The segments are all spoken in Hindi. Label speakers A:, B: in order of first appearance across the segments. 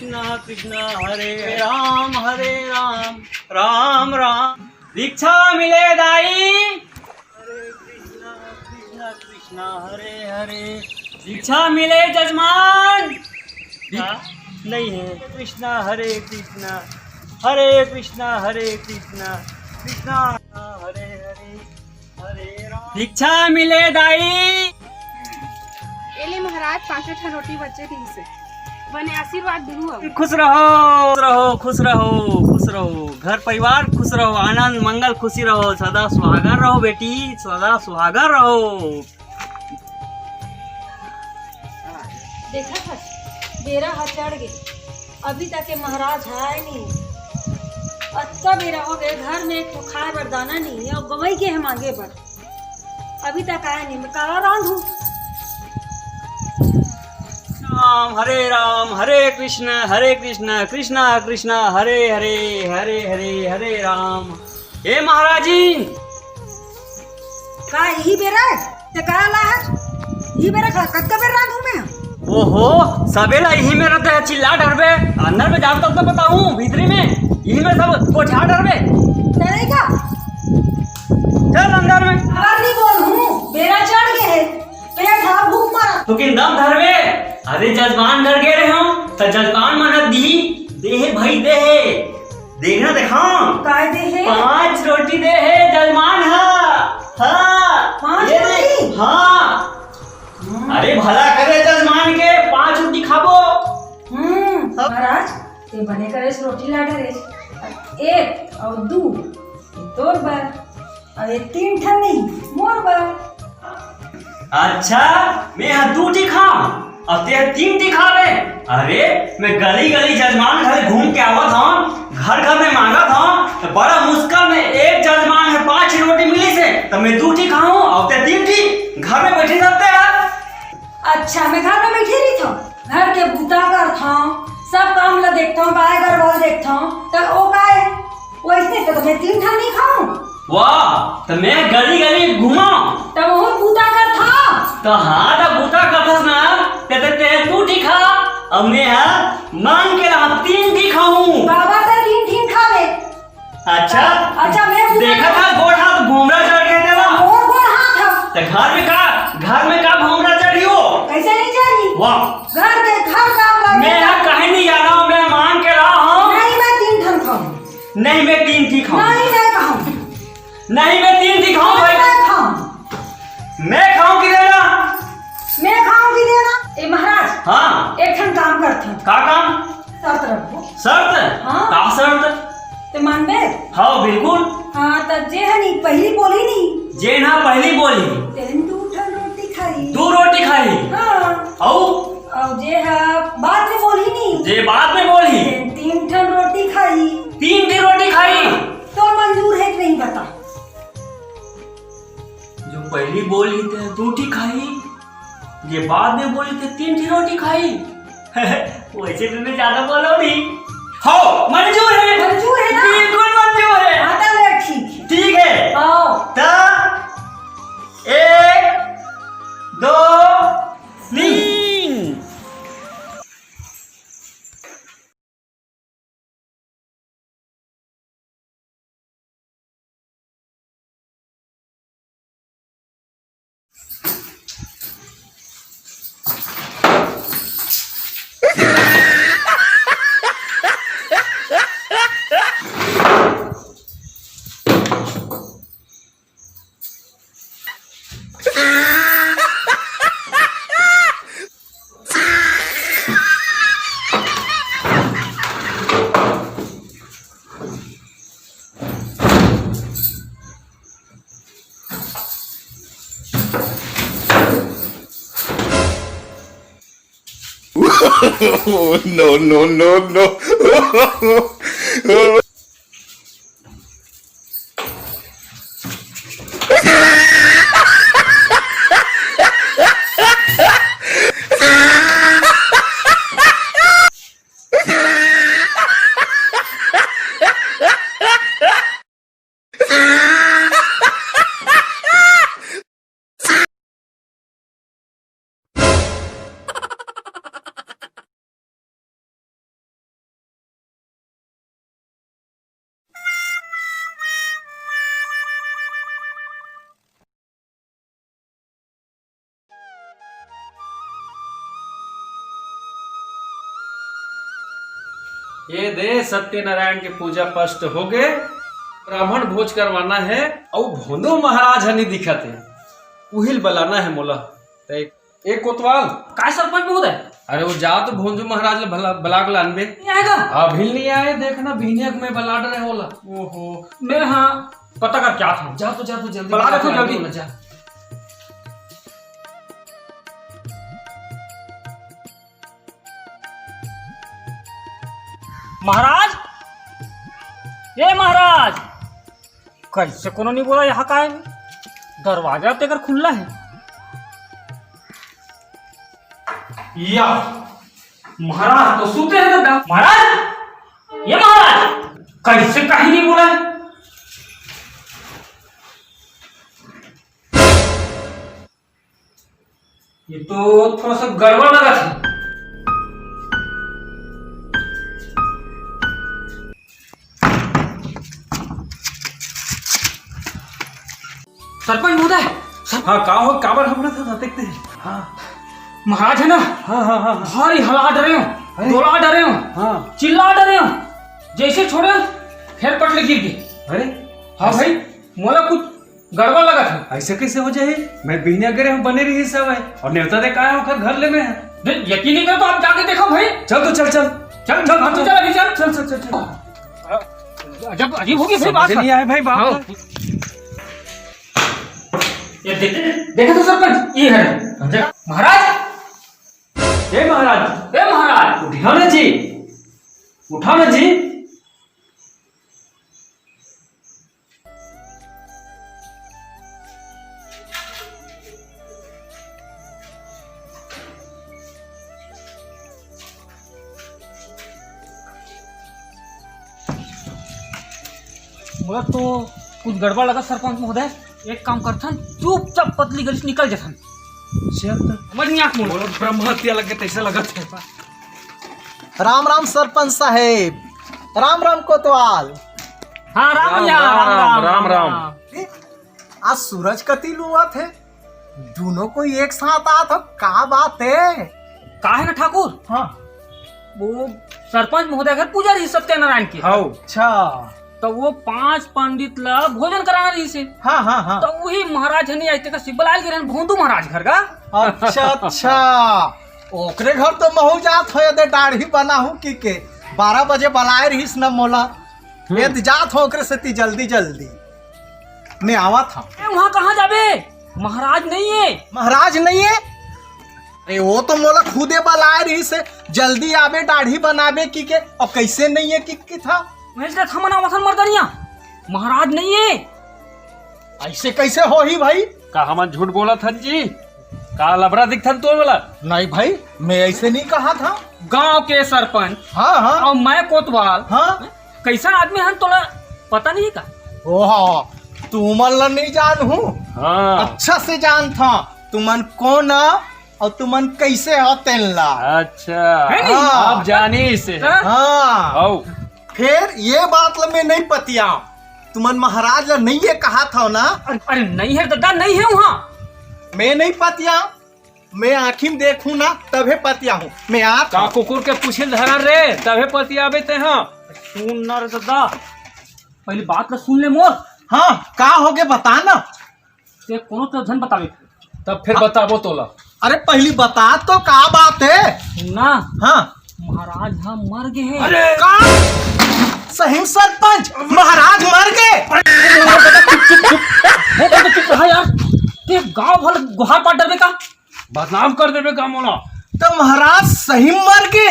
A: कृष्ण कृष्ण हरे राम राम राम दीक्षा मिले दाई। हरे कृष्ण कृष्ण कृष्ण हरे हरे दीक्षा मिले जजमान। नहीं है। कृष्ण हरे कृष्ण कृष्ण हरे हरे हरे राम दीक्षा मिले दाई।
B: एले महाराज 5 रोटी बच्चे थी से बने आशीर्वाद दूँ अब।
A: खुश रहो खुश रहो खुश रहो घर परिवार खुश रहो आनंद मंगल खुशी रहो सदा सुहागर रहो बेटी सदा सुहागर रहो।
C: देखा था बेरा हाथ चढ़ गए अभी तक के महाराज है नहीं। अच्छा बेरा हो गए घर में एक तो खाए बरदाना नहीं है और गवई के है मांगे पर अभी तक आया नहीं। मैं काला रांधू।
A: राम हरे कृष्ण कृष्ण कृष्ण हरे हरे हरे हरे हरे राम। हे महाराजी
C: का यही बेरा ते काला है यही बेरा कत्का बेरा रांधू मैं।
A: ओहो सबेला यही में रहते है चिल्ला डरबे अंदर में जाओ तब तो बताऊं भीतरी में यही में सब कोठा डरबे
C: चले का
A: चल अंदर में।
C: अगर नहीं बोल हूँ बेरा चढ़ गए है पेट था भूख मारा
A: तू किन दम धरबे। अरे जजमान घर गए रहे हो तो जजमान मन दी दे भाई दे देखना दिखाओ
C: काय दे है
A: 5 रोटी दे है जजमान। हाँ
C: 5
A: ये
C: रोटी
A: हाँ अरे भला करे जजमान के 5 रोटी खाबो।
C: महाराज ते बने करे रोटी ला डरे 1 और 2 तोर बार और ये 3 ठन नहीं मोर बार।
A: अच्छा मैं यहाँ 2 टी खाऊं अब ते 3 टी खावे। अरे मैं गली गली जजमान घर घूम के आवत हूँ घर घर में मांगत हूँ तो बड़ा मुश्किल में एक जजमान है 5 रोटी मिली से तो मैं 2 टी खाऊं और ते 3 टी घर में बैठे रहते हैं।
C: अच्छा मैं घर में बैठी रही था घर के बूता करता हूँ सब काम ला देखता हूँ गाय घर वाल देखता हूँ तो वो गाय वैसे तो मैं 3 ठन नहीं खाऊं।
A: वाह तो मैं गली गली घूमा
C: तब वो बूता करता
A: तो हाँ तो बूता करथस ना ते 2 टी खा अब मैं मांग के रहा 3 टी खाऊं।
C: बाबा तो 3 ठन खावे।
A: अच्छा
C: अच्छा मैं
A: देखा था गोड़ हाथ घूमरा चढ़ के देला
C: और गोड़ हाथ था
A: तो घर में का घूमरा चढ़ियो
C: कैसे नहीं चढ़ी।
A: वाह
C: घर के घर काम लगे
A: मैं यहाँ कहीं नहीं जा रहा हूँ मैं मांग के रहा हूँ।
C: नहीं मैं 3 ठन खाऊं।
A: नहीं मैं 3 टी खाऊं।
C: नहीं मैं खाऊं।
A: नहीं मैं 3 टी खाऊं भाई
C: मैं खाऊं।
A: मैं खाऊं कि देना
C: मैं खाऊं कि देना। ए महाराज
A: हाँ
C: एक ठन काम करता हूं।
A: का काम
C: शर्त रखो।
A: शर्त
C: हाँ।
A: का शर्त
C: ते मानबे।
A: हाँ बिल्कुल।
C: हाँ तो जे है नहीं पहली बोली नहीं
A: जे ना पहली बोली
C: तेन 2 ठन रोटी खाई।
A: 2 रोटी खाई
C: हाँ और जे है बाद में बोली नहीं
A: जे बाद में बोली
C: तेन 3 ठन रोटी खाई।
A: 3 टी रोटी खाई
C: तो मंजूर है कि नहीं बता।
A: जो पहली बोली थे 2 टी खाई ये बाद में बोली थे 3 टी रोटी खाई वैसे तुमने ज्यादा बोलो नहीं। हो मंजूर है
C: ना
A: बिल्कुल मंजूर है।
C: हाँ तो ठीक
A: ठीक है
C: आओ
A: तो 1 2 3no,
D: no, no, no.
E: ये दे सत्यनारायण की पूजा पष्ट हो गए, ब्राह्मण भोज करवाना है और भोंदो महाराज हनी दिखत है, उहिल बलाना है मोला। एक कोतवाल
A: काय सरपंच महोदय?
E: अरे वो जाओ तो भोंदू महाराज ले बलाग लानबे।
A: नहीं आएगा?
E: अभी नहीं आए, देखना भिनियक में बला डरे होला।
A: ओहो, मैं हाँ पता कर क्या था।
E: जा तो जल्दी
A: बला रखो जल्दी।
E: जा।
A: महाराज, ये महाराज कैसे कोनो नहीं बोला यहाँ का है? दरवाजा तेकर खुला है। या महाराज तो सूते हैं दादा। महाराज, ये महाराज कैसे कहीं नहीं बोला है? ये तो थोड़ा सा गड़बड़ लगा था। सरपंच महोदय,
E: हाँ का हो, काबर हमरा था देखते हैं। हाँ
A: महाराज है ना,
E: हाँ
A: भारी हला डरे हो, डोला डरे हो,
E: हाँ।
A: चिल्ला डरे हो, जैसे छोड़े फिर पटले गिर गए।
E: अरे
A: हाँ भाई, मोला कुछ गड़बड़ लगा था।
E: ऐसे कैसे हो जाए? मैं बिना करे हम बने रही सब है और नेवता दे का है घर ले में है।
A: यकीन नहीं करे तो आप जाके देखो भाई।
E: चल तो चल चल
A: चल चल हम तो चल अभी चल
E: चल चल चल चल।
A: अजब अजीब होगी भाई बात।
E: नहीं आए भाई बात।
A: ये देखा तो सरपंच, ये है महाराज।
E: ए महाराज,
A: ए महाराज,
E: उठा ना जी, उठा ना जी।
A: बोला तो कुछ गड़बड़ लगा सरपंच महोदय। एक काम करथन, चुपचाप पतली गली से निकल जाथन। समझ नहीं आंख मोड़
E: ब्रह्म हत्या लग गए तैसे लगत है।
F: राम राम सरपंच साहेब, राम राम कोतवाल।
A: हाँ राम भैया,
E: राम राम।
F: आज सूरज कति लुआ थे, दोनों को एक साथ आ तो का बात है?
A: का है ना ठाकुर?
F: हाँ
A: वो सरपंच महोदय घर पूजा रही सत्यनारायण की।
E: हाँ
F: अच्छा।
A: तो वो 5 पंडित ला भोजन कराना रही से।
F: हाँ हाँ हाँ।
A: तो वही महाराज हनी आते का सिब्बल आयल गिरन भोंदू महाराज घर का।
F: अच्छा अच्छा, ओकरे घर तो महू जात हो दे दाढ़ी बना हूँ की के 12 बजे बुलाए रहीस न मोला। यदि जात हो ओकरे से जल्दी जल्दी मैं आवा था।
A: वहाँ कहाँ जाबे? महाराज नहीं है।
F: महाराज नहीं है? अरे वो तो मोला खुदे बुलाए रही से जल्दी आवे दाढ़ी बनावे की के, और कैसे नहीं है की था?
A: मर्दनिया महाराज नहीं है।
F: ऐसे कैसे हो ही भाई?
E: का हम झूठ बोला था जी? का लबरा दिखथन तो वाला?
F: नहीं भाई, मैं ऐसे नहीं कहा था।
A: गांव के सरपंच
F: हाँ हाँ
A: और मैं कोतवाल,
F: हाँ।
A: कैसा आदमी है तोला पता नहीं का?
F: ओह, तुमन ला नहीं जान हूँ।
E: हाँ
F: अच्छा से जान था तुमन कौन और तुमन कैसे हो तेनला।
E: अच्छा,
A: है नहीं?
E: आप जानी इसे।
A: हाँ?
F: हाँ।
E: आओ
F: फिर ये बात ला मैं नहीं पतिया, तुमन महाराज ला नहीं ये कहा था ना?
A: अरे नहीं है दादा, नहीं है वहाँ।
F: मैं नहीं पतिया, मैं आँखी में देखूं ना तभे पतिया हूँ। मैं आप
E: का कुकुर के पूछे धरा रे तबे पति आवे ते। हाँ
A: सुन ना रे दादा, पहली बात का सुन ले मोर।
F: हाँ, का हो गए बता ना।
A: ते कोनो तो धन बतावे।
E: तब फिर बताबो तोला।
F: अरे पहली बता तो का बात है।
A: सुन ना,
F: हाँ
A: महाराज हम मर गए हैं।
E: अरे
F: का? सही सरपंच, महाराज मर गए?
A: तो चुप रहा यार, ते गांव भर गुहार पाट डरबे का।
E: बदनाम कर देबे का मोला।
F: तो महाराज सही मर गए?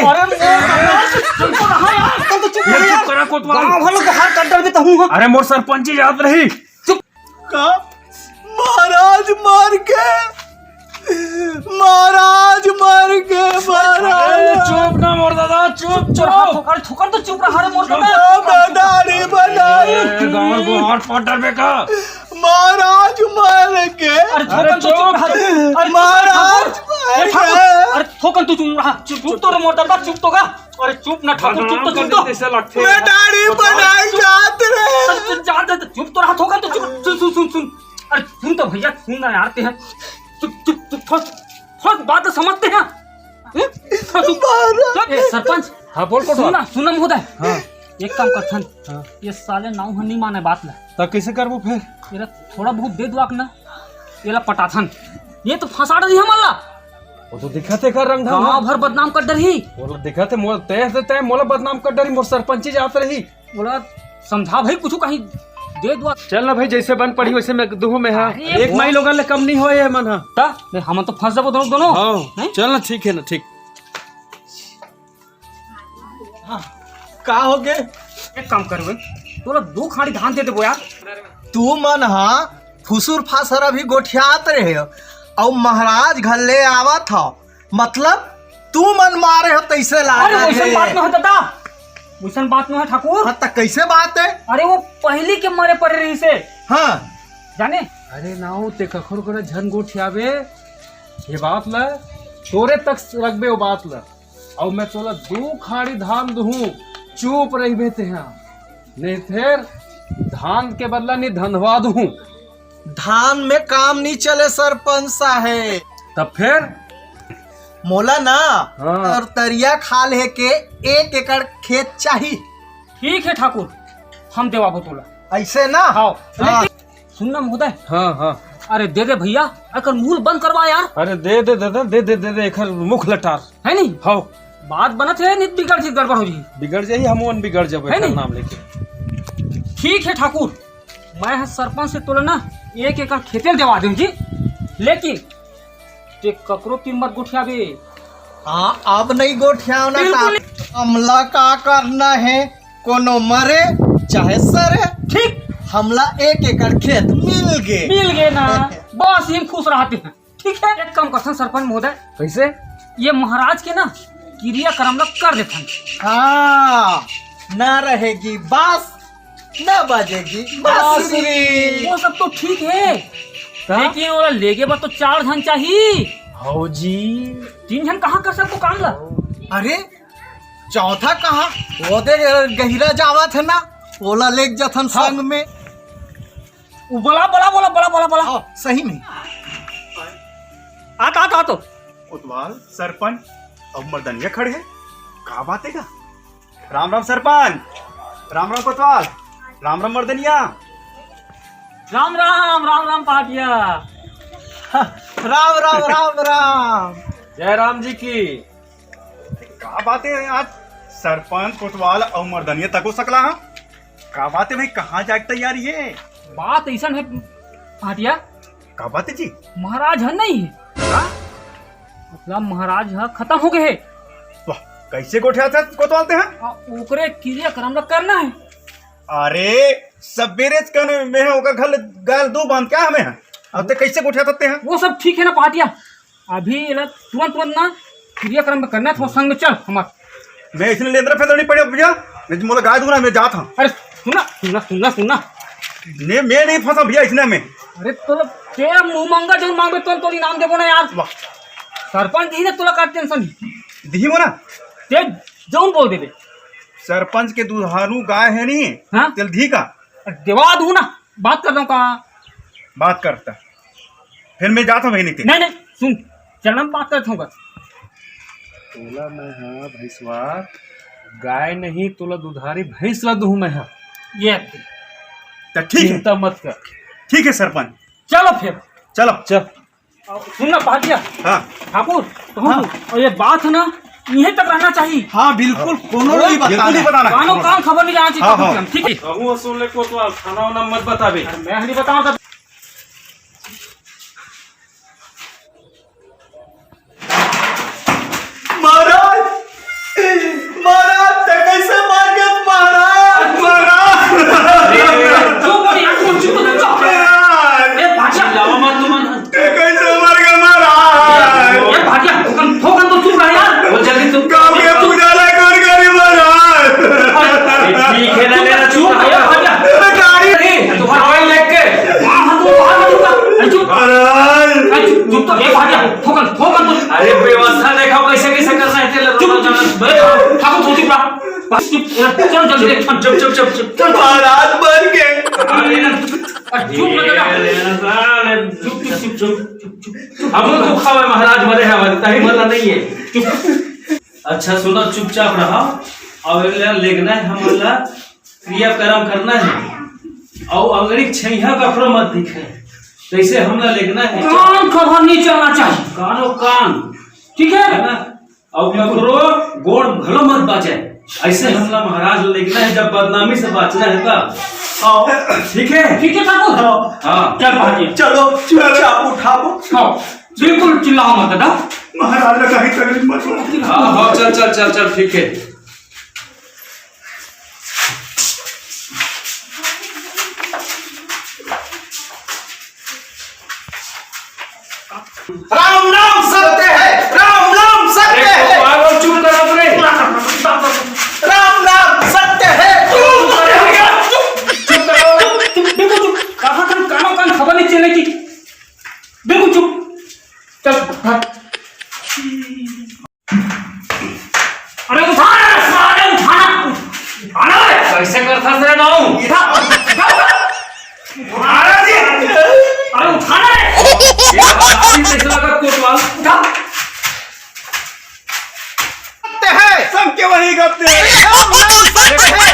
A: चुप रहा यार, तुम तो चुप
E: ये
A: रहा
E: चुप
A: यार।
E: करा कोतवाल।
A: गांव भर गुहार पाट डरबे तो हूँ।
E: अरे मोर सरपंची याद रही।
F: का? महाराज मर गए? महाराज मर गए? महाराज
E: चुप ना मोर दादा, चुप चुप।
A: अरे थुकर तो चुप रहा रे मोर दादा।
F: दाढ़ी बनाई,
E: गांव गुहार पटर बे का।
F: महाराज मर गए?
A: अरे थोकन तो चुप रहा। अरे
F: महाराज मर गए?
A: अरे थोकन तो चुप रहा। चुप तो रे मोर दादा, चुप तो का। अरे चुप ना ठाकुर, चुप तो चुप तो।
E: ऐसे लगते
F: मैं दाढ़ी बनाई जात रहे।
A: चुप तो रहा, थोकन तो चुप। सुन सुन सुन सुन। अरे सुन तो भैया, सुन ना यार ते हैं। चुप चुप चुप, थोड़ा बात तो समझते हैं। सरपंच
E: हाँ बोल कोटवाल।
B: सुना सुना महोदय।
E: हाँ
B: एक काम करथन।
E: हाँ।
B: ये साले नाव हनी माने बात ला।
E: तब कैसे करबो फिर?
B: येला थोड़ा बहुत दे दुआक ना। येला पटाथन। ये तो फंसा रही हमला।
E: वो तो दिखते कर रंग ढंग
B: गांव भर बदनाम कर डरही।
E: बोला दिखते मोल तय से तय मोला बदनाम कर डरी मोर सरपंची जात रही।
B: बोला समझा भाई कुछ कहीं दे दुआ।
E: चल ना भाई जैसे बन पड़ी वैसे मैं दूह में हाँ
B: अरे
E: एक माई लोगन ले कम नहीं हो ये मन हाँ।
B: हम तो फंस जाबो दोनों।
E: हाँ चल ना ठीक है ना ठीक।
F: का हो गए?
B: एक काम करबे तोला 2 खाड़ी धान दे देबो यार।
F: तू मन हाँ फुसुर फासर अभी गोठियात रहे और महाराज घर ले आवत हो, मतलब तू मन मारे हो तैसे
B: अरे
F: लागे
B: वैसन बात न है दादा। वैसन बात न है ठाकुर।
F: हाँ तो कैसे बात है?
B: अरे वो पहली के मरे पड़े रही से
F: हाँ
B: जाने।
E: अरे नाउ ते कखर करे झन गोठियाबे ये बात ला तोरे तक रखबे वो बात ला और मैं तोला 2 खाड़ी धान दूं चुप रहिबे ते हाँ नहीं फिर धान के बदला नहीं धनवा दूं।
F: धान में काम नहीं चले सरपंच साहेब।
E: तब फिर
F: मोला ना
E: हाँ।
F: और तरिया खाल है के 1 एकड़ खेत चाहिए।
B: ठीक है ठाकुर हम देवाबो तोला।
F: ऐसे ना
B: हाँ
F: हाँ।
B: सुनना महोदय।
E: हाँ हाँ
B: अरे दे दे भैया अकर मूल बंद करवा यार।
E: अरे दे दे दादा दे दे दे दे एखर मुख लटार
B: है नहीं
E: हाँ
B: बात बनत है नहीं बिगड़ जी गड़बड़ हो जी।
E: बिगड़ जाई हमवन बिगड़ जब
B: है
E: एखर
B: नहीं?
E: नाम लेके।
B: ठीक है ठाकुर मैं है सरपंच से तोला ना 1 एकड़ खेते देवा दूं जी, लेकिन ते ककरो की मत गुठियाबे।
F: हाँ अब नहीं गोठियावना
B: बिल्कुल।
F: का हमला का करना है, कोनो मरे चाहे सरे
B: ठीक
F: हमला 1 एकड़ खेत मिल गए
B: ना बस हम खुश रहते हैं। ठीक है एक काम करथन सरपंच महोदय
E: कैसे?
B: ये महाराज के ना क्रियाक्रम ला कर देथन।
F: हाँ न रहेगी बास न बजेगी बांसुरी।
B: वो सब तो ठीक है लेकिन वो लेके बस तो 4 धन चाहिए।
E: हाँ जी
B: 3 धन कहाँ कर सकते काम ला।
F: अरे चौथा कहाँ वो दे गहिरा जावा थे ना ओला लेक जथन संग में।
B: बोला बोला बोला बोला बोला बोला
F: हाँ, सही में
B: आता तो
G: कोतवाल सरपंच अब मर्दनिया खड़े हैं का बात है का? राम राम सरपंच। राम राम कोतवाल। राम राम मर्दनिया।
B: राम राम राम राम पाटिया।
F: राम राम राम राम।
E: जय राम जी की।
G: का बात है आज सरपंच कोतवाल और मर्दनिया तक हो सकला है? का बात है भाई कहाँ जाए तैयारी है?
B: बात ऐसा है पाटिया
G: का बात है जी?
B: महाराज है नहीं है
G: हाँ?
B: मतलब महाराज है खत्म हो गए है।
G: वाह कैसे गोठिया था कोतवाल ते हैं?
B: ओकरे क्रियाक्रम ला करना है।
G: अरे सबेरे कने में होगा घर गाल 2 बांध क्या हमें है अब ते कैसे गोठिया थे हैं?
B: वो सब ठीक है ना पाटिया अभी तुरंत तुरंत ना क्रियाक्रम में करना है। तो संग में चल हमार।
G: मैं इसने लेंद्र फेंद्र नहीं पड़े भैया मैं मोला गाय दूंगा मैं जाता हूँ।
B: अरे सुना सुना सुना सुना
G: ने मैं नहीं फंसा भैया इसने में।
B: अरे तो तेरा मुंह मांगा जो मांगे तो इनाम देबो ना यार।
G: वाह
B: सरपंच ही ने तुला का टेंशन
G: दी हो ना
B: ते जौन बोल देबे।
G: सरपंच के दुधारू गाय है नहीं
B: हाँ?
G: तेल धी का
B: देवा दूं ना बात कर रहा हूँ कहाँ।
G: बात करता फिर मैं जाता हूँ नहीं
B: नहीं सुन चल हम बात करता हूँ।
E: तोला मैं हाँ भैंसवा गाय नहीं तोला दुधारी भैंस ला दूं मैं हाँ।
B: ये
G: तो ठीक है
E: चिंता मत कर।
G: ठीक है सरपंच
B: चलो फिर
G: चलो
E: चल
B: सुनना पाटिया
G: हाँ
B: ठाकुर तो और ये बात है ना यहीं तक रहना चाहिए।
F: हाँ बिल्कुल कोनो नहीं
G: बिल्कुल नहीं
F: बताना।
G: बताना
B: कानो काम खबर नहीं जाना
G: हाँ,
B: चाहिए।
G: हाँ।
B: ठीक है
E: कहूँ सुन ले कोतवाल खाना वाना मत बताबे।
B: मैं नहीं बताऊँ
F: महाराज महाराज ते कैसे मार गए महाराज?
B: लावा मत तुम
G: कैसे मर गया महाराज?
B: ये भाटिया ठोकन तो चुप रहा यार। वो जल्दी तुम
G: गाँव के पुजारा कर गए महाराज।
B: ठीक है ना मेरा चुप रहा भाटिया
G: गाड़ी
B: तुम्हारा भाई लेके हां तू बाहर चुप
G: महाराज
B: चुप तो ये भाटिया ठोकन तो
E: अरे व्यवस्था देखो कैसे कैसे करना है तेरे
B: चुप ठाकुर तो चुप रहा बस चुप चल जल्दी चुप चल
F: महाराज मर गए।
B: चुप
E: अब तो खावे महाराज मरे हैं तही मरना नहीं है। अच्छा सुनो, चुपचाप रहो। और लेगना है हमला क्रियाक्रम करना है और अंगड़ी छैया कखरो मत दिखे, कैसे हमला लेगना है।
B: कान खबर नहीं चलना चाहिए,
E: कानो कान,
B: ठीक है
E: ना? और कखरो गोड़ भलो मत बाचे, ऐसे हमला महाराज लेगना है। जब बदनामी से बचना है तब ठीक है।
B: ठीक है ठाकुर।
E: हाँ
B: चल भाटिया,
G: चलो चुपचाप उठाओ।
B: हाँ, बिल्कुल चिल्लाओ मत दादा।
G: महाराज ने कहीं तकलीफ मत हो।
E: हाँ हाँ, चल चल चल चल, ठीक है।
F: राम नाम सत्य है, राम नाम सत्य है,
E: पागल चुप कर अपने।
F: राम नाम सत्य है।
B: चुप बिल्कुल चुप। कहाँ कान कानों कान खबर नहीं चलेगी, बिल्कुल चुप। चल भाग। अरे उठाना सारे, उठाना
E: कैसे करता से ना हूँ
B: महाराज जी, अरे उठाना है।
E: कोतवाल
B: उठा।
F: सत्य है,
G: सबके वही करते हैं।
F: राम नाम सत्य है।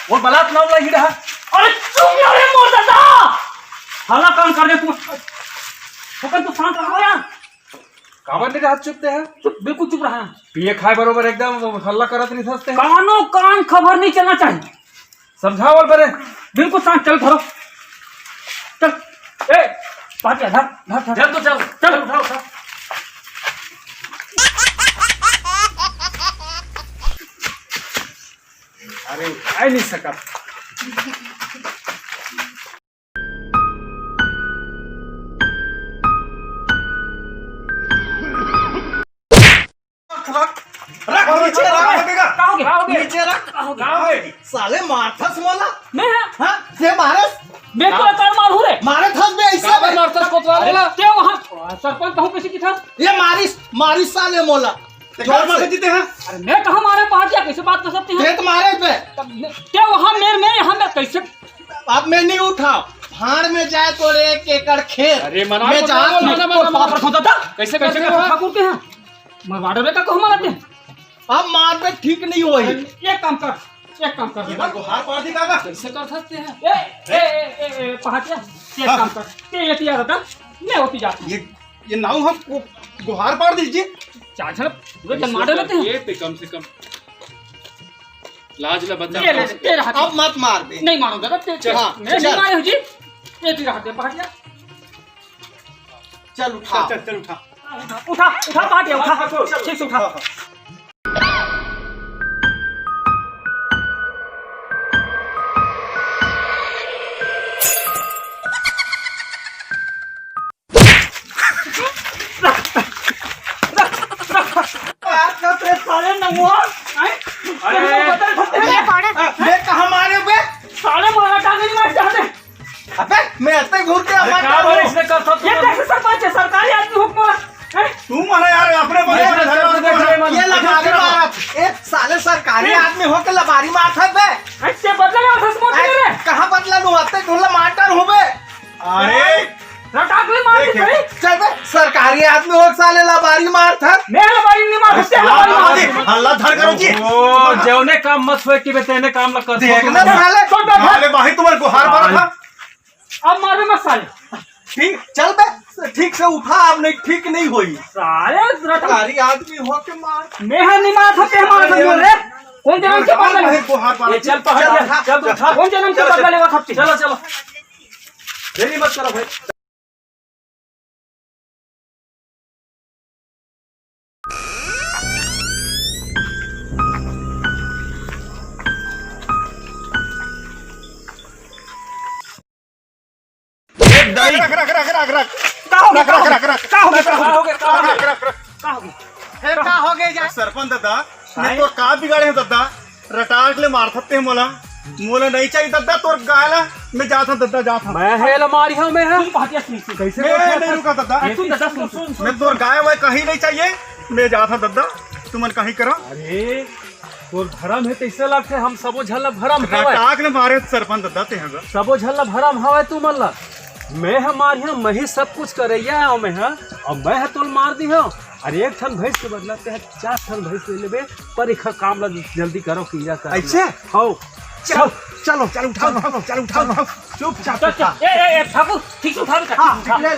E: वो बलात् नाम लगी रहा।
B: अरे चुप ना रे मोर दादा, हल्ला काम करने तू हुक्म तो शांत रहो यार।
E: काबर नहीं रहा, चुपते हैं।
B: चुप, बिल्कुल चुप रहा।
E: पिए खाए बरोबर एकदम हल्ला करत नहीं थसते हैं।
B: कानों कान खबर नहीं चलना चाहिए,
E: समझावल बरे।
B: बिल्कुल शांत। चल धरो, चल। ए भाटिया, धर धर धर।
E: चल तो चल
B: चल उठा उठा।
E: अरे उठा नहीं सका।
F: रख नीचे, रख
B: का हो गया?
F: नीचे रख। साले मारथस मोला।
B: मैं
F: हाँ, ये मारस
B: मैं तो कर मारू रे।
F: मारे थस में ऐसा
E: काबर मारता कोतवाल बोला।
B: क्या वहाँ सरपंच कहूँ किसी की था?
F: ये मारिस साले मोला।
G: जोर मार के जीते हैं।
B: अरे मैं कहाँ मारे भाटिया, कैसे बात कर सकते हैं?
F: खेत मारे पे
B: क्या वहाँ मेरे में यहाँ मैं कैसे?
F: अब मैं नहीं उठा। भाड़ में जाए तो 1 एकड़ खेत।
E: अरे मना
F: मैं जहाँ
B: पापड़ खोदा था
E: कैसे
B: कैसे
E: कैसे
B: कर ठाकुर के हैं मरवाड़े में का कहूँ मारते हैं।
F: अब मार पे ठीक नहीं हुई।
B: एक काम कर, एक काम कर
G: गुहार पड़ दी काका।
B: कैसे कर सकते हैं? पहाटिया, एक काम कर, ते ये तिया रहता, मैं होती जाती।
G: ये नाव हम गुहार पड़ दीजिए।
B: चाचा पूरे टमाटर लेते हैं।
E: ये पे कम से कम लाज ला बचा।
B: ये ले तेरा हाथ।
F: अब मत मार दे।
B: नहीं मारूंगा ना ते।
F: हाँ,
B: मैं
F: चल।
B: नहीं मारे हो जी। ये तिया रहते पहाटिया।
F: चल उठा।
G: चल उठा।
B: उठा उठा पहाटिया, उठा ठीक से उठा। साले नंगवा,
F: मैं कहाँ मारे बे?
B: साले मारा टांगे नहीं मार चाहते।
F: अबे मैं ऐसे घूर के
E: क्या बोले इसने कर
B: ये कैसे सरपंच है? सरकारी आदमी हुक्म है।
G: तू मारा यार अपने
F: ये लबारी मारा। एक साले सरकारी आदमी हो के लबारी मारता बे।
B: ऐसे बदला ना उठा स्पोर्ट रे।
F: कहाँ बदला लू आते ढोला माटर हो बे।
G: अरे
B: रटाकले मार के सही।
F: चल बे, सरकारी आदमी हो के साले लबारी मारता।
B: मैं लबारी नहीं मार सकते, लबारी मार दे।
G: हल्ला धर करो जी।
E: ओ जेवने काम मत होए कि बेतेने काम ल कर।
F: देखना साले।
B: छोड़ दे।
G: अरे भाई तुम्हारे गुहार पड़ा था।
B: अब मारे मत साले।
F: ठीक चल बे, ठीक से उठा। अब नहीं ठीक नहीं हुई।
B: साले रटा
F: सरकारी आदमी हो के मार।
B: मैं नहीं मार सकते, मार सकते रे। कौन जन्म से बदला ले?
G: गुहार पड़ा।
E: ये चल पहाड़ चल तो उठा।
B: कौन जन्म से बदला लेगा सब?
E: चलो चलो, देरी मत करो भाई।
G: रख रख रख रख रख
B: का हो
G: रख रख रख रख
B: का हो गया?
G: रख रख रख।
B: का हो गया?
F: फिर क्या हो गए जा?
G: सरपंच दादा मैं तो का बिगाड़े हैं दादा। रटाट ले मार सकते हैं मोला। मोला नहीं चाहिए दादा तोर गायला। मैं जाता दादा जाता।
E: मैं है लमारी हूं मैं है।
B: तुम पहाटिया सुन सुन।
E: कैसे
G: मैं नहीं रुका दादा।
B: सुन दादा सुन सुन।
G: मैं तोर गाय वाय कहीं नहीं चाहिए। मैं जाता दादा तुमन कहीं करो।
E: अरे तोर भरम है तैसे लगते हम सबो झल्ला भरम हवे।
G: रटाक ले मारे सरपंच दादा ते हैं
E: सबो झल्ला भरम हवे तू मन ला। मैं हमारी हूं, मैं ही सब कुछ करैया हूं मैं है। और मैं है तोल मार दी हूं। अरे एक ठन भैंस के बदला ते 4 ठन भैंस ले लेबे पर एक काम ला जल्दी करो किया कर
F: ऐसे
E: हो
F: चलो चलो चलो उठाओ चलो उठाओ चुपचाप
B: चल चल ए ठाकुर ठीक से उठा ले
F: हाँ, ले।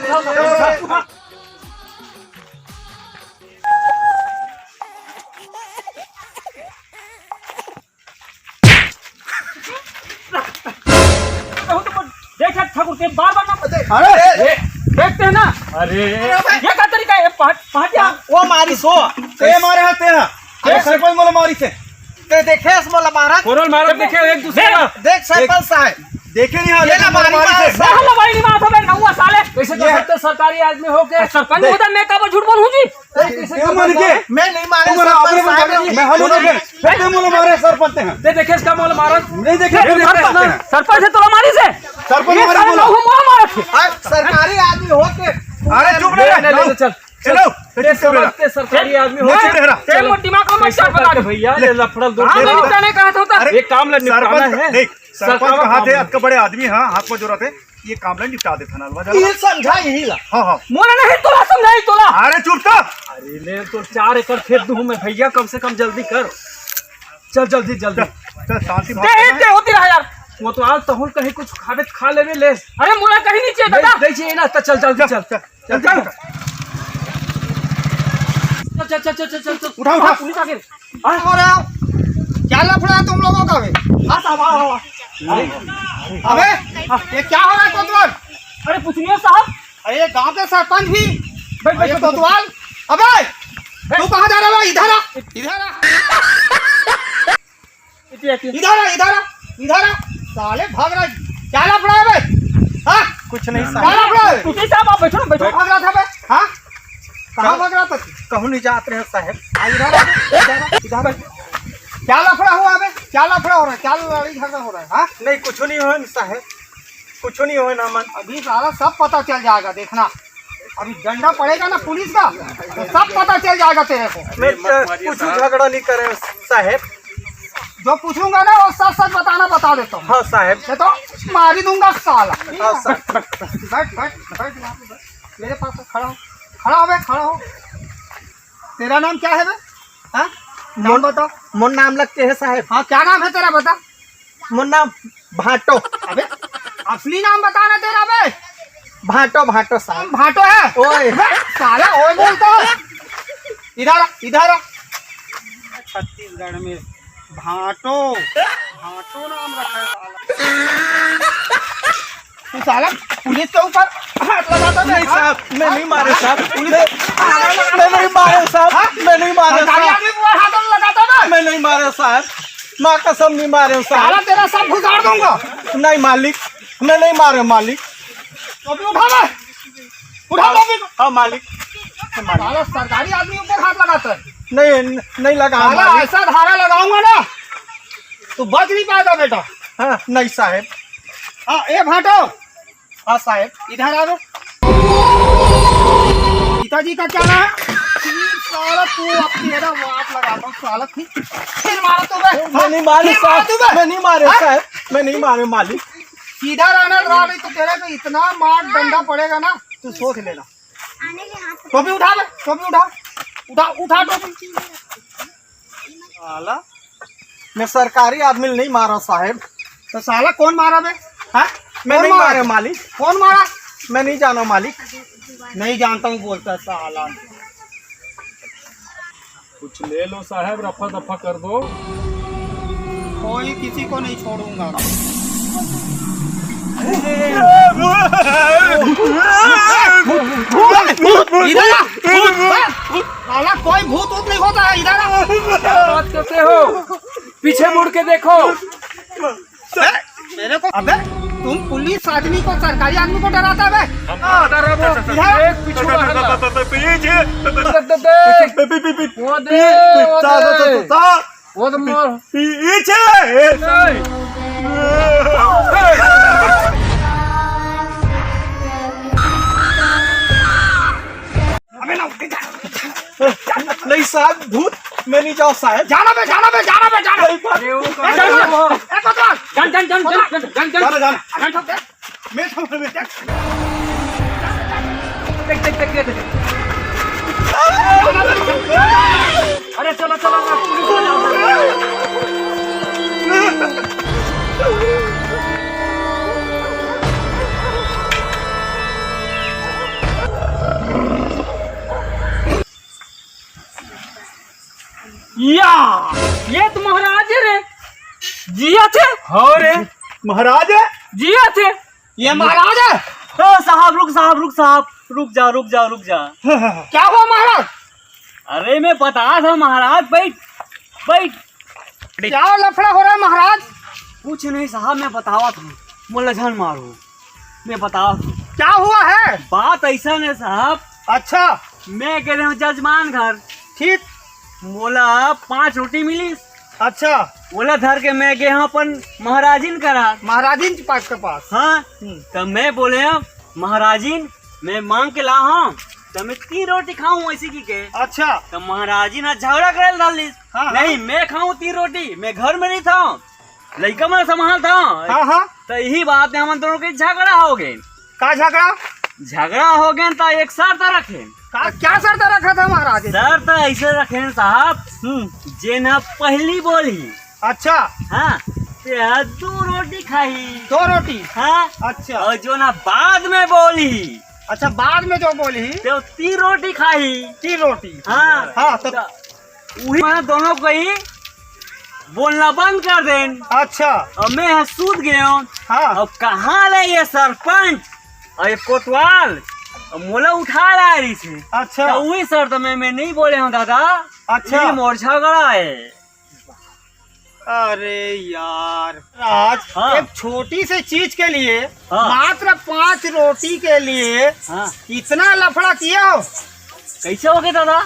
B: देख ठाकुर ते बार ना
F: अरे
B: देखते हैं ना
E: अरे
B: ये क्या तरीका है पहाटिया
F: वो मारी सो
G: ते मारे हाथ ते ना अरे सरपंच मोला मारी से
F: ते देखे मोला मारा
E: कोरल मारत देखे एक दूसरे का
F: देख सरपंच साहब
G: देखे नहीं हाल
F: ये ना मारी
G: से
B: मैं हल्ला बाई नहीं मार था नौवा साले
E: कैसे कर सकते सरकारी आदमी हो के
B: सरपंच होता मैं कब झूठ बोलूं जी
G: क्यों मान के
F: मैं नहीं मारे
G: तुम्हारा अपने
F: सरपंच साहब
G: मैं हम देखे ते मोला मारे सरपंच हैं
E: ते देखे इसका मोल मारत
G: नहीं देखे
B: सरपंच है तोला मारी से
G: सरपंच
B: ये
G: मारे
B: साले
G: बोला
B: नौवा मोह मारे थे
F: सरकारी आदमी हो के
G: अरे चुप
E: ले
G: रह
E: ले चल
G: चलो
E: ते समझते सरकारी आदमी हो
G: चुप रह
B: ते मोर दिमाग में मत बता
E: के भैया ले लफड़ल दो
B: हां मैं निपटाने कहा था होता
E: एक काम ला निपटाना है
G: सरपंच देख सरपंच
E: सरकार
G: कहा थे
E: काम
G: अत बड़े आदमी हां हाथ में जरूरत है ये काम ला निपटा दे थाना वाला
F: ये समझा यही ला
G: हां हां
B: मोला नहीं तोला समझाई तोला
G: अरे चुप तो
E: अरे ले तो 4 एकड़ खेत दूं मैं भैया कम से कम जल्दी कर चल जल्दी जल्दी
G: चल शांति
B: ते होती रहा यार
E: वो तो आज तहुल कहीं कुछ खावे खा लेवे ले
B: अरे मोला कहीं नहीं चाहिए दादा
E: नहीं चाहिए ना तो चल जल्दी चल
G: चल चल
B: चल
G: उठा
B: पुलिस आ गई
F: हो रहे हो क्या लफड़ा है तुम लोगों का भी अबे ये क्या हो रहा है कोतवाल
B: अरे पूछनियो साहब
F: अरे गांव के सरपंच भी
B: बैठ
F: ये कोतवाल अबे तू कहाँ जा रहा है इधर आ इधर आ साले भाग रहा है क्या लफड़ा है बे हाँ
E: कुछ नहीं
F: क्या लफड़ा है
B: पूछिए साहब आप बैठो ना बैठो
F: भाग रहा था बे हाँ कहाँ भाग रहा था कहूँ नहीं जाते हैं साहब इधर क्या लफड़ा हुआ बे क्या लफड़ा हो रहा है क्या लड़ाई झगड़ा हो रहा है हाँ
E: नहीं कुछ नहीं हो साहब कुछ नहीं हो ना मन
F: अभी सारा सब पता चल जाएगा देखना अभी डंडा पड़ेगा ना पुलिस का तो सब पता चल जाएगा तेरे को
E: मैं कुछ झगड़ा नहीं करे साहब
F: जो पूछूंगा ना वो सच सच बताना बता देता हूँ
E: हाँ साहब
F: मैं तो मार ही दूंगा साला
E: हाँ साहब
F: बैठ बैठ बैठ यहाँ पे बैठ। मेरे पास खड़ा हो बे खड़ा हो तेरा नाम क्या है बे हाँ नाम बताओ
E: मोर नाम लगते है साहब
F: हाँ क्या नाम है तेरा बता
E: मोर नाम भाटो
F: अबे असली नाम बताना तेरा बे
E: भाटो भाटो साहब
F: भाटो है
E: ओए
F: बे, साला ओए बोलता है इधर आ छत्तीसगढ़ में भाटो भाटो नाम रखा है साला तू साला पुलिस के ऊपर हाथ लगाता है
E: नहीं साहब मैं नहीं मारे साहब
F: पुलिस
E: मैं नहीं मारे साहब मैं नहीं मारे
F: सरकारी
E: साहब
F: आदमी को हाथ लगाता है
E: मैं नहीं मारे साहब माँ कसम नहीं मारे
F: साला
E: साहब
F: तेरा सब घुसाड़ दूंगा
E: नहीं मालिक मैं नहीं मारे मालिक
F: टोपी उठा ले उठा टोपी को
E: हाँ मालिक
F: साला सरकारी आदमी ऊपर हाथ लगाता है
E: नहीं लगा
F: साला
E: मालिक
F: ऐसा धारा लगाऊंगा ना तू बच नहीं पाएगा बेटा
E: हाँ नहीं साहब
F: हाँ ए भाटो
E: हाँ साहब
F: इधर आ लो पिताजी का क्या नाम है साला तू अब तेरा वाट लगाता हूँ साला फिर मारा तू बे
E: मैं नहीं मारे
F: फिर मारा तू बे
E: साहब मैं नहीं मारे साहब मैं नहीं मारे मालिक
F: सीधा रहना रहा नहीं तो तेरे पे इतना मार डंडा पड़ेगा ना तू सोच लेना टोपी उठा ले टोपी उठा टोपी
E: साला मैं सरकारी आदमी नहीं मारा साहब
F: तो साला कौन मारा बे हाँ
E: मैं नहीं मारे मालिक
F: कौन मारा
E: मैं नहीं जाना मालिक
F: नहीं जानता हूँ बोलता है साला
E: कुछ ले लो साहब रफा दफा कर दो
F: कोई किसी को नहीं छोड़ूंगा इधर आ, साला कोई भूत ऊत नहीं होता है इधर आ।
E: बात करते हो पीछे मुड़ के देखो
F: मेरे को अबे तुम पुलिस आदमी को सरकारी आदमी को डराता है बे
E: एक पिछुआ हल्ला वो तो मोर नहीं साहब भूत मैं नहीं जाओ साहब
F: जाना बे जाना बे जाना बे जाना
E: अरे वो
F: ए कोतवाल
B: जन
G: जाना
F: ठोक दे
G: मैं ठोक दे
E: देख
B: अरे चलो चलो ना, पुलिस को जाओ। या ये तो महाराज है रे, जिया थे।
G: हो रे महाराज है?
B: जिया थे।
F: ये महाराज है।
A: साहब रुक साहब, रुक जा।
F: क्या हुआ महाराज?
A: अरे मैं बता था महाराज, बैठ।
F: क्या लफड़ा हो रहा है महाराज?
A: कुछ नहीं साहब, मैं बतावा था, मुल्ला जान मारो, मैं बतावा था।
F: क्या हुआ है?
A: बात ऐसा है साहब,
F: अच्छा
A: मैं कह रहा हूँ जजमान घर,
F: ठीक।
A: बोला 5 रोटी मिली,
F: अच्छा
A: बोला धर के मैं गया अपन महाराजिन करा।
F: महाराजिन के पास।
A: हाँ तो मैं बोले महाराजिन मैं मांग के ला हूँ, तो मैं 3 रोटी खाऊं ऐसी की के।
F: अच्छा
A: तो महाराजी ना झगड़ा करे डाल दी।
F: हाँ।
A: नहीं मैं खाऊं 3 रोटी, मैं घर में नहीं था, लड़का में संभाल था।
F: हाँ
A: तो यही बात है, हम दोनों के झगड़ा हो गए।
F: का
A: झगड़ा हो गए तो एक शर्त रखे।
F: क्या शर्त रखा था महाराज?
A: शर्त ऐसे रखे साहब, जे ना पहली बोली
F: अच्छा
A: हाँ ते 2 रोटी खाई।
F: 2 रोटी।
A: हाँ
F: अच्छा
A: और जो ना बाद में बोली,
F: अच्छा बाद में जो बोली
A: तो 3 रोटी खाई।
F: 3 रोटी।
A: हाँ
F: हाँ तो
A: वही मैंने दोनों को ही बोलना बंद कर दें।
F: अच्छा
A: और मैं सूत गया हूँ।
F: हाँ
A: अब कहाँ ले ये सरपंच और ये कोतवाल और मोला उठा रहा है इसे।
F: अच्छा
A: तो वही शर्त में मैं नहीं बोले हूँ दादा।
F: अच्छा।
A: ये मोर झगड़ा है।
F: अरे यार राज,
A: हाँ।
F: एक छोटी सी चीज के लिए
A: हाँ।
F: मात्र 5 रोटी के लिए
A: हाँ
F: इतना लफड़ा किया हो?
A: कैसे हो गए दादा?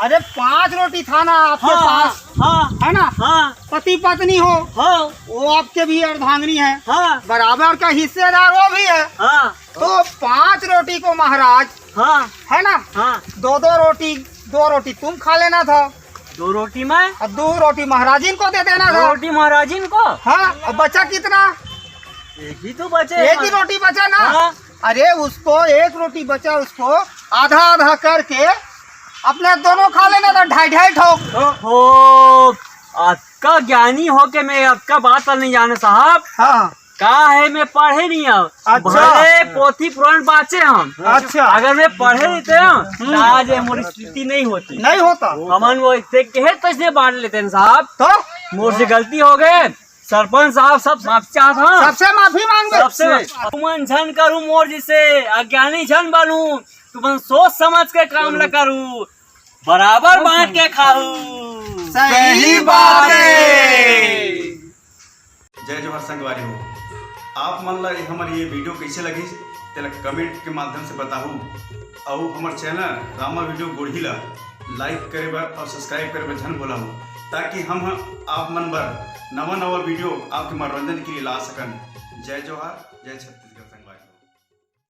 F: अरे 5 रोटी था ना आपके
A: हाँ
F: पास,
A: हाँ
F: है ना?
A: हाँ
F: पति पत्नी हो,
A: हाँ
F: वो आपके भी अर्धांगिनी है,
A: हाँ
F: बराबर का हिस्सेदार वो भी है।
A: हाँ
F: तो 5 रोटी को महाराज,
A: हाँ
F: है ना,
A: हाँ
F: 2 रोटी तुम खा लेना था
A: 2 रोटी में
F: और 2 रोटी महाराजिन को दे देना
A: 2
F: था।
A: रोटी महाराजिन को।
F: हाँ और बचा कितना?
A: एक ही तो बचे।
F: एक ही रोटी बचा ना।
A: हाँ।
F: अरे उसको 1 रोटी बचा, उसको आधा आधा करके अपने दोनों खा लेना था, 2.5 ठोक।
A: हो आपका ज्ञानी हो के मैं आपका बात पर नहीं जाने साहब।
F: हाँ
A: का है मैं पढ़े नहीं हूँ।
F: अच्छा।
A: भले पोथी पुराण बाचे हम।
F: अच्छा।
A: अगर मैं पढ़े रहते हैं तो आज ये मोरी स्थिति नहीं होती।
F: नहीं होता
A: हमन वो इसे कहे तैसे बांट लेते हैं साहब।
F: तो
A: मोर से गलती हो गए, सरपंच साहब सब माफी चाहता हूँ।
F: सबसे माफी मांगे।
A: सबसे तुमन झन करूँ मोर जिसे अज्ञानी झन बनूं, तुमन सोच समझ के काम न करूँ, बराबर बांट के खाऊं।
F: सही बात है।
G: जय जोहर संगवारी हो। आप मन ला हमारी ये वीडियो कैसे लगी तेला कमेंट के माध्यम से बताहू, और हमारे चैनल रामा वीडियो गोढ़ी ला लाइक करे बर और सब्सक्राइब करे बर झन बोला हूँ, ताकि हम आप मन बर नवा वीडियो आपके मनोरंजन के लिए ला सकन। जय जोहर, जय छत्तीसगढ़।